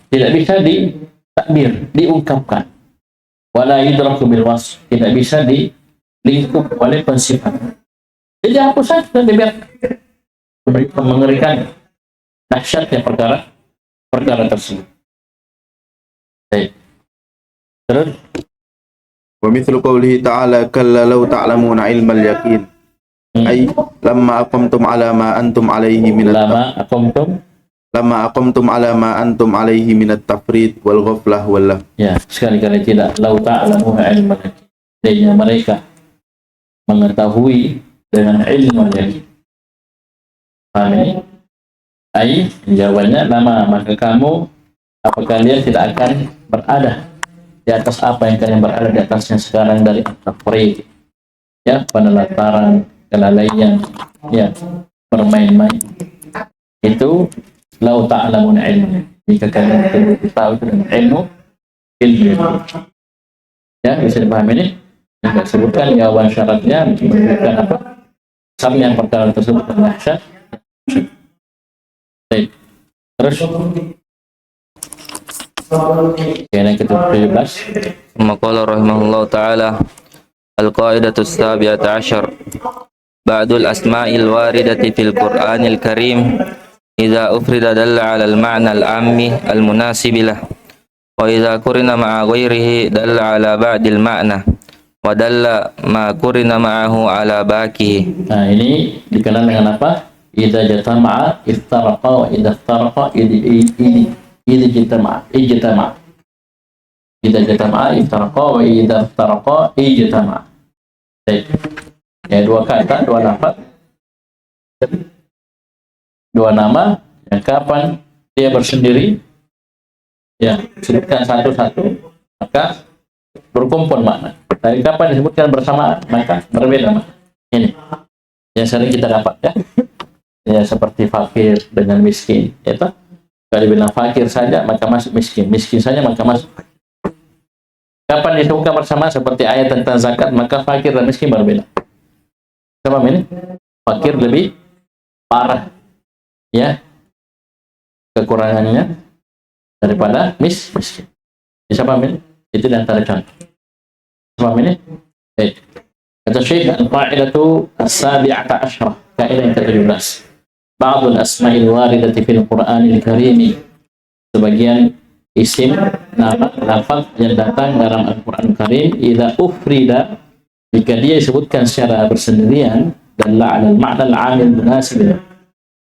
tidak bisa ditakbir, diungkapkan. Wala yudraku bil wasf, tidak bisa dilingkup oleh pensifatan. Jadi hapus saja dan dibiarkan. Mengerikan dahsyatnya perkara tersebut. Baik. Terus, wa mithlu qawlihi ta'ala kalla law ta'lamuna ilmal yaqin ay lamma aqamtum ala ma antum alaihi min lamma aqamtum ala ma antum alaihi min at-tafrid wal ghaflah wal ya, sekali-kali tidak law ta'lamuna ilmal yaqin, jadinya mereka mengetahui dengan ilmu yang kami, ai, jawabannya lama, maka kamu, apa kalian tidak akan berada di atas apa yang kalian berada di atasnya sekarang dari tafrid, ya, penelataran, kelalaian, ya, bermain-main. Itu lau ta'lamuna ilmu, jika kalian tahu itu dengan ilmu, ya, bisa dipahami ini. Yang disebutkan jawaban syaratnya menunjukkan apa? Sama yang perkara tersebut dahsyat. Baik. Terus yang ke-17, maqala rahimahullah ta'ala al-qaidatu as-sabi'ata 'ashar ba'dul asma'il waridati fil Qur'anil Karim idza ufrida dalla 'ala al-ma'na al-'ammi al-munasib lah wa idza qurina ma'a ghairihi dalla 'ala ba'dil ma'na wa dalla ma qurina ma'ahu 'ala baqihi. Nah, ini dikenal dengan apa? Idza jatama'a iftaraqa wa idza iftaraqa ijtama'a. Idza jatama'a iftaraqa wa idza iftaraqa ijtama'a. Baik. Ya, dua kata, dua lafaz, dua nama yang kapan dia bersendiri, ya, sebutkan satu-satu, maka berkumpul makna. Dari kapan disebutkan bersama, maka berbeda makna. Ini yang sering kita dapat, ya, ya, seperti fakir dengan miskin, ya, toh? Kalau dibilang fakir saja maka masuk miskin, miskin saja maka masuk. Kapan disebutkan bersama seperti ayat tentang zakat, maka fakir dan miskin berbeda. Sama ini, fakir lebih parah, ya, kekurangannya daripada miskin. Bisa paham ini? Itu di antara contoh. Paham ini? Baik. Kata Syekh, al-qa'idatu as-sabi'ata asyrah, kaidah yang ke-17. Ba'dul asma'il waridati fil Qur'anil Karim, sebagian isim, nama, lafaz yang datang dalam Al-Qur'an Karim, idza ufrida, Jika dia disebutkan secara bersendirian dan ala makna al-amil munasib,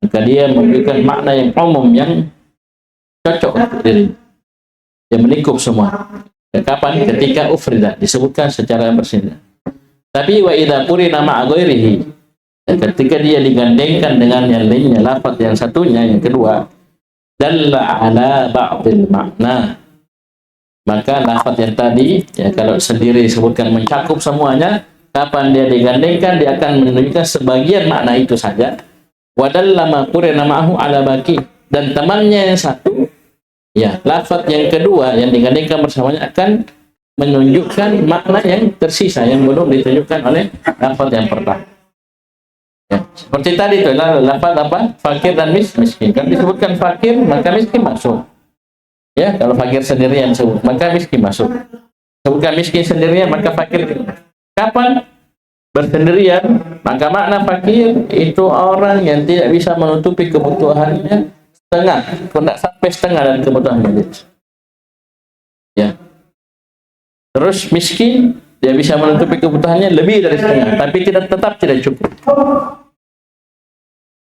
maka dia memberikan makna yang umum yang cocok untuk diri, yang melingkup semua. Kapan? Ketika ufrida, disebutkan secara bersendirian. Tapi wa idza qurina ma'a ghairihi, ketika dia digandengkan dengan yang lainnya, lafaz yang satunya, yang kedua, dalla ala ba'dil makna, maka lafaz yang tadi, ya, kalau sendiri disebutkan mencakup semuanya, kapan dia digandengkan, dia akan menunjukkan sebagian makna itu saja. Wa dalla ma qurina ma'ahu ala baqi, dan temannya yang satu, ya, lafaz yang kedua yang digandengkan bersamanya akan menunjukkan makna yang tersisa yang belum ditunjukkan oleh lafaz yang pertama. Ya, seperti tadi itu lafaz apa? Fakir dan miskin. Kan disebutkan fakir, maka miskin masuk. Ya, kalau fakir sendirian sebut, maka miskin masuk. Sebutkan miskin sendirian, maka fakir. Kapan? Bersendirian, maka makna fakir itu orang yang tidak bisa menutupi kebutuhannya setengah, tidak sampai setengah dari kebutuhannya. Ya. Terus miskin, dia bisa menutupi kebutuhannya lebih dari setengah, tapi tetap tidak cukup.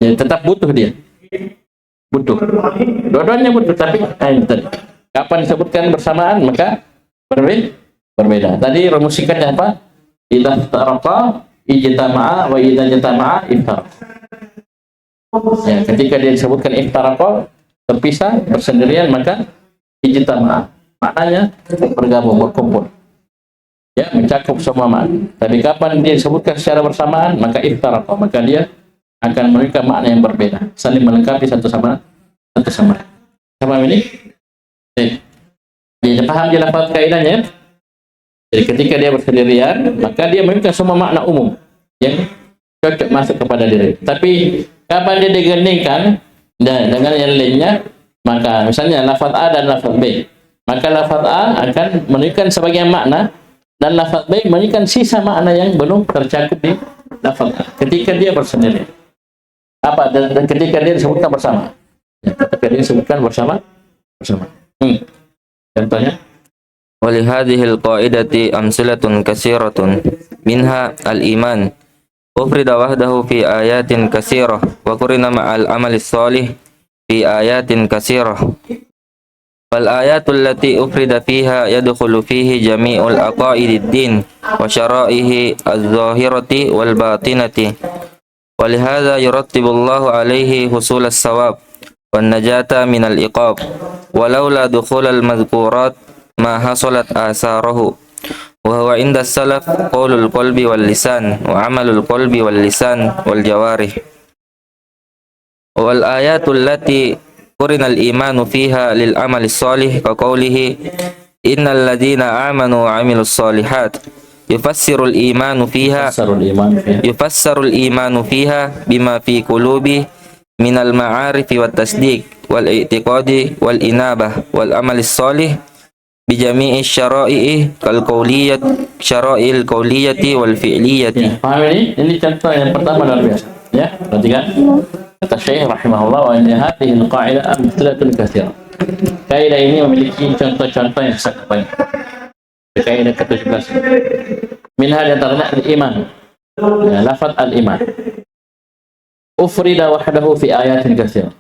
Ya, tetap butuh dia. Butuh. Dua-duanya butuh, tapi tadi. Kapan disebutkan bersamaan, maka berbeda. Tadi rumus singkatnya apa? Idza taraqa ijtama'a wa idza jtama'a iftaraqa. Ya, ketika dia disebutkan iftaraqa, terpisah, bersendirian, maka ijtama'a. Maknanya bergabung, berkumpul. Ya, mencakup semua makna. Tapi kapan dia disebutkan secara bersamaan, maka iftaraqa, maka dia akan memberikan makna yang berbeda, saling melengkapi satu sama lain. Sama ini? Dia paham dia lafaz kaidahnya. Jadi ketika dia bersendirian, maka dia memberikan semua makna umum yang cocok masuk kepada diri. Tapi kapan dia digandingkan dengan yang lainnya, maka misalnya lafaz A dan lafaz B, maka lafaz A akan menunjukkan sebagian makna dan lafaz B menunjukkan sisa makna yang belum tercakup di lafaz A ketika dia bersendirian. Apa? Dan ketika dia disebutkan bersama. Ya, ketika dia disebutkan bersama. Contohnya, ولهذه القاعدة أمثلة كثيرة منها الإيمان أفرد وحده في آيات كثيرة وقرن مع العمل الصالح في آيات كثيرة فالآيات التي أفرد فيها يدخل فيه جميع العقائد الدين وشرائعه الظاهرة والباطنة ولهذا يرتب الله عليه حصول الثواب والنجاة من العقاب ولولا دخول المذكورات ما حصلت آثاره وهو عند السلف قول القلب واللسان وعمل القلب واللسان والجوارح والآيات التي قرن الإيمان فيها للعمل الصالح كقوله إن الذين آمنوا وعملوا الصالحات يفسر الإيمان فيها بما في قلوبه من المعارف والتصديق والاعتقاد والإنابة والعمل الصالح بجميع الشرائع كالقولية شرائع القولية والفعلية. Ya, paham ini? Ini contoh yang pertama luar biasa. Ya, perhatikan. Kata Syekh rahimahullah, wa inna hadhihi al-qa'idah amthalatun katsirah. Kaidah ini memiliki contoh-contoh yang sangat banyak. Kaidah ke-17. Minha di antaranya al-iman. Ya, lafaz al-iman. Ufrida wahdahu fi ayatin katsirah.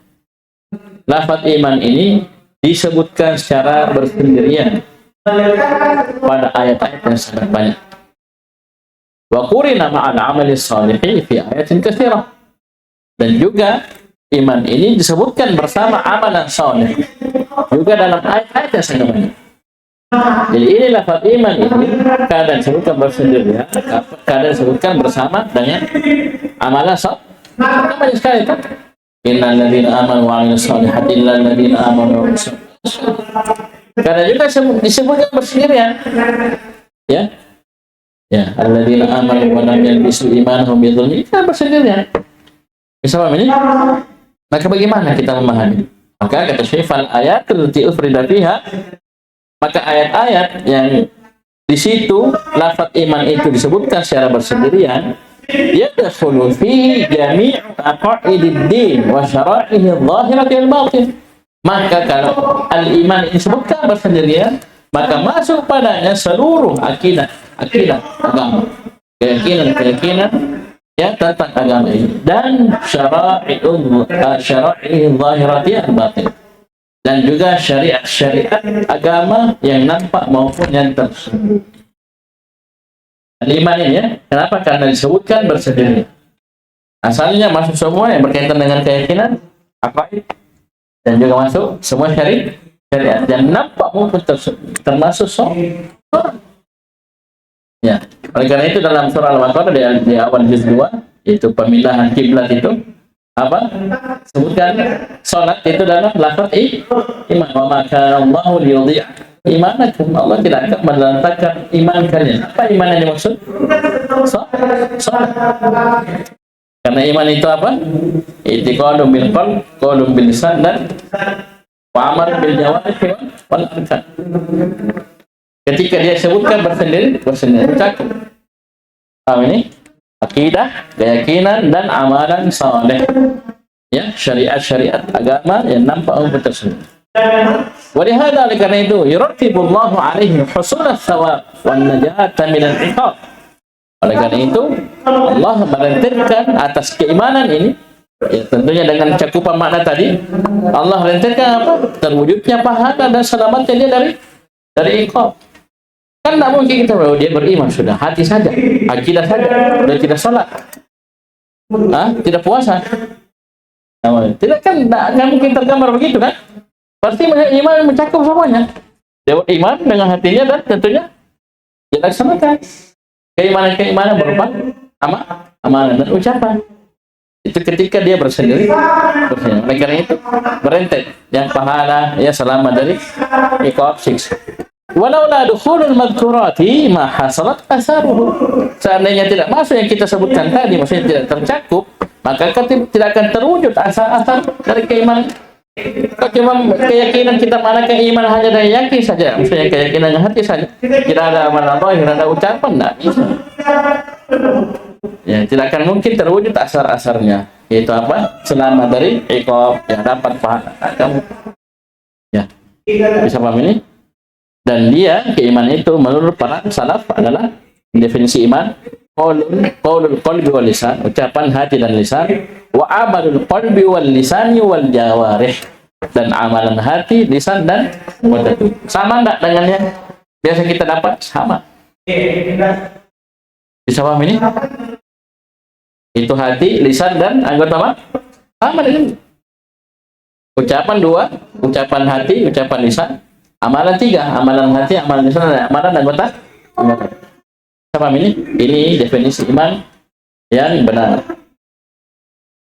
Lafaz iman ini disebutkan secara bersendirian pada ayat-ayat yang sangat banyak. Wa qurina ma'al 'amali shalihi fi ayatin katsirah. Dan juga iman ini disebutkan bersama amalan saleh juga dalam ayat-ayat yang sangat banyak. Jadi ini lafaz iman ini kadang disebutkan bersendirian, kadang disebutkan bersama dengan amalan saleh. Banyak sekali kan? Innal ladzina amanu wa 'amilus shalihati illal ladzina amanu wa 'amilus shalihati. Karena juga disebutkan bersendirian. Ya. Ya, alladzina amanu wa lam yalbisu imanahum bidzulmi, kan bersendirian. Bisa paham ini? Maka bagaimana kita memahami? Maka kata Syekh fal ayatul lati ufrida fiha, maka ayat-ayat yang di situ lafaz iman itu disebutkan secara bersendirian, yadkhulu fi jami' aqaidid din wa syara'ihi adh-dhahirati wal batin. Maka kalau al-iman ini disebutkan bersendirian, maka masuk padanya seluruh akidah agama. keyakinan ya tentang agama ini, dan syara'i zahirati al-batin, dan juga syariat agama yang nampak maupun yang tersembunyi. Iman ini ya, kenapa? Karena disebutkan bersendiri. Asalnya masuk semua yang berkaitan dengan keyakinan, akaid, dan juga masuk semua syariat yang nampak maupun termasuk sholat. Ya, oleh karena itu dalam surah Al-Baqarah di awal juz 2, yaitu pemilahan kiblat itu apa? Sebutkan sholat itu dalam lafaz iman. Wa ma kana Allahu liyudhi'a imanakum. Allah tidak akan melantarkan iman kalian. Apa iman yang dimaksud? Sholat. Karena iman itu apa? I'tiqadun bil qalb, qaulun bil lisan, dan wa amal bil jawarih wal arkan. Ketika dia sebutkan bersendiri cakup. Paham ini? Akidah, keyakinan, dan amalan saleh. Ya, syariat agama yang nampak maupun tersembunyi. Walihada, oleh karena itu, yurattibullahu alaihi husul ats-tsawab wan najata min al-iqab. Oleh karena itu, Allah merentetkan atas keimanan ini, ya tentunya dengan cakupan makna tadi, Allah rentetkan apa? Terwujudnya pahala dan selamatnya dia dari iqab. Kan tidak mungkin kita dia beriman sudah hati saja, akidah saja, sudah tidak sholat, tidak puasa, tidak kan nggak mungkin tergambar begitu kan? Pasti iman mencakup semuanya. Dia beriman dengan hatinya dan tentunya dilaksanakan. Keimanan berupa amalan dan ucapan. Itu ketika dia bersendiri. Oleh karena itu berentet yang pahala ya selamat dari iqab siksa. Walau la dukhulul madhkurati ma hasalat asaruhu. Seandainya tidak masuk yang kita sebutkan tadi, maksudnya tidak tercakup, maka tidak akan terwujud asar-asar dari keimanan. Kalau cuma keyakinan kita manakan iman hanya dari yakin saja, maksudnya keyakinan hati saja, tidak ada amalan zahir, tidak ada ucapan, tidak bisa. Ya, tidak akan mungkin terwujud asar-asarnya, yaitu apa? Selamat dari iqab, yang dapat pahala kamu. Ya, bisa paham ini? Dan dia keimanan itu menurut para salaf adalah definisi iman qaulul qalbi wal lisan, ucapan hati dan lisan, wa amalul qalbi wal lisani wal jawarih, dan amalan hati, lisan, dan anggota tubuh. Sama enggak dengan yang biasa kita dapat? Sama. Bisa paham ini? Itu hati, lisan, dan anggota apa? Sama dengan ucapan 2, ucapan hati, ucapan lisan. Amalan 3, amalan hati, amalan lisan, dan amalan anggota. Paham ini? Ini definisi iman yang benar.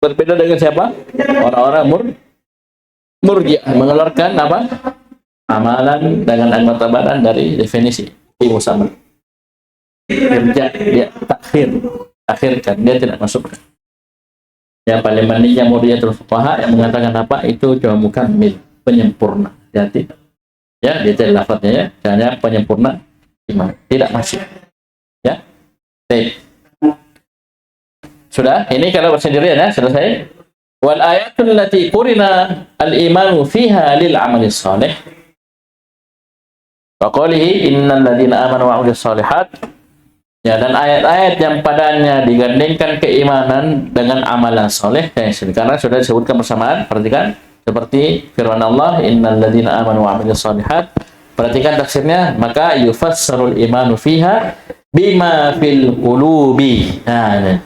Berbeda dengan siapa? Orang-orang murji'ah mengeluarkan apa? Amalan dengan anggota badan dari definisi ilmu sama. Dia akhirkan, dia tidak masukkan. Yang paling bandingnya Murji'atul Fuqaha yang mengatakan apa? Itu cuma mukammil, penyempurna. Ya tidak. Ya, dia tidak lafadznya ya, hanya penyempurna iman, tidak masuk. Ya. Baik. Sudah, ini kalau bersendirian ya, selesai. Wal ayatul lati qurina al-imanu fiha lil amali salih. Wa qalihi innal ladzina amanu wa 'amilus shalihat. Ya, dan ayat-ayat yang padanya digandengkan keimanan dengan amalan soleh, karena sudah disebutkan bersamaan. Perhatikan, seperti firman Allah, innal ladzina amanu wa 'amilus shalihat. Perhatikan tafsirnya, maka yufassarul imanu fiha bima fil qulubi. Nah,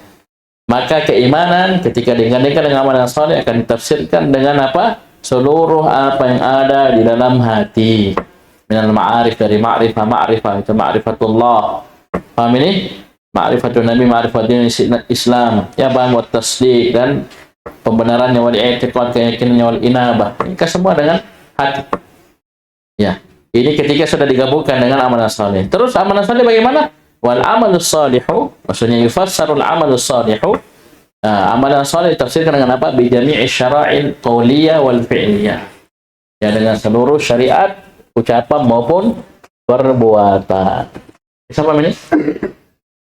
maka keimanan ketika digandengkan dengan amalan soleh akan ditafsirkan dengan apa? Seluruh apa yang ada di dalam hati. Minal ma'arif, dari ma'rifah itu ma'rifatullah. Paham ini? Ma'rifatun Nabi, ma'rifatun Islam. Ya, paham wa tasdiq, dan pembenarannya wal i'tiqad, keyakinannya wal inabah. Ini semua dengan hati. Ya, ini ketika sudah digabungkan dengan amalan saleh. Terus amalan saleh bagaimana? Wal amalus salihu, maksudnya yufassarul amalus salihu. Amalan saleh ditafsirkan dengan apa? Bi jami'i syara'il qauliyah wal fi'liyah. Ya, dengan seluruh syariat, ucapan maupun perbuatan. Bisa paham ini?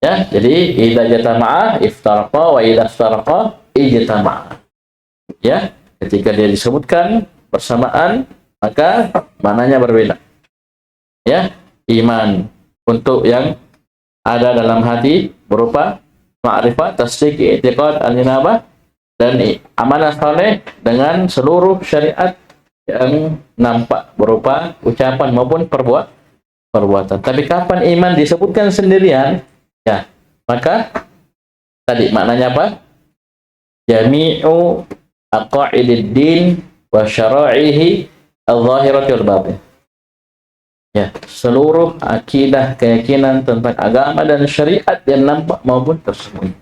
Ya, jadi idza jatama'a iftaraqa wa idza iftaraqa ijtama'a. Ya, ketika dia disebutkan bersamaan, maka maknanya berbeda. Ya, iman untuk yang ada dalam hati berupa ma'rifat, tasdik, i'tiqad, al-inabah, dan amalan saleh dengan seluruh syariat yang nampak berupa ucapan maupun perbuatan. Tapi kapan iman disebutkan sendirian, ya, maka tadi maknanya apa? Jami'u aqaidid din wa syara'ihi al-zahirati wal batin. Ya, seluruh akidah, keyakinan tentang agama dan syariat yang nampak maupun tersembunyi.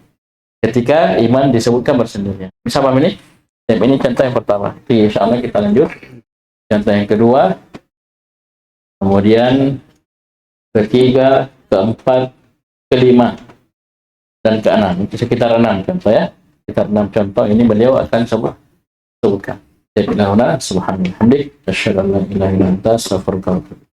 Ketika iman disebutkan bersendirian. Bisa paham ini? Ini contoh yang pertama. Insyaallah kita lanjut. Contoh yang kedua, kemudian ketiga, keempat, kelima, dan keenam. Itu sekitar 6 contoh ya. Sekitar 6 contoh ini beliau akan sebutkan. Subhanallah, asyhadu an la ilaha illa anta, astaghfiruka wa atubu ilaik.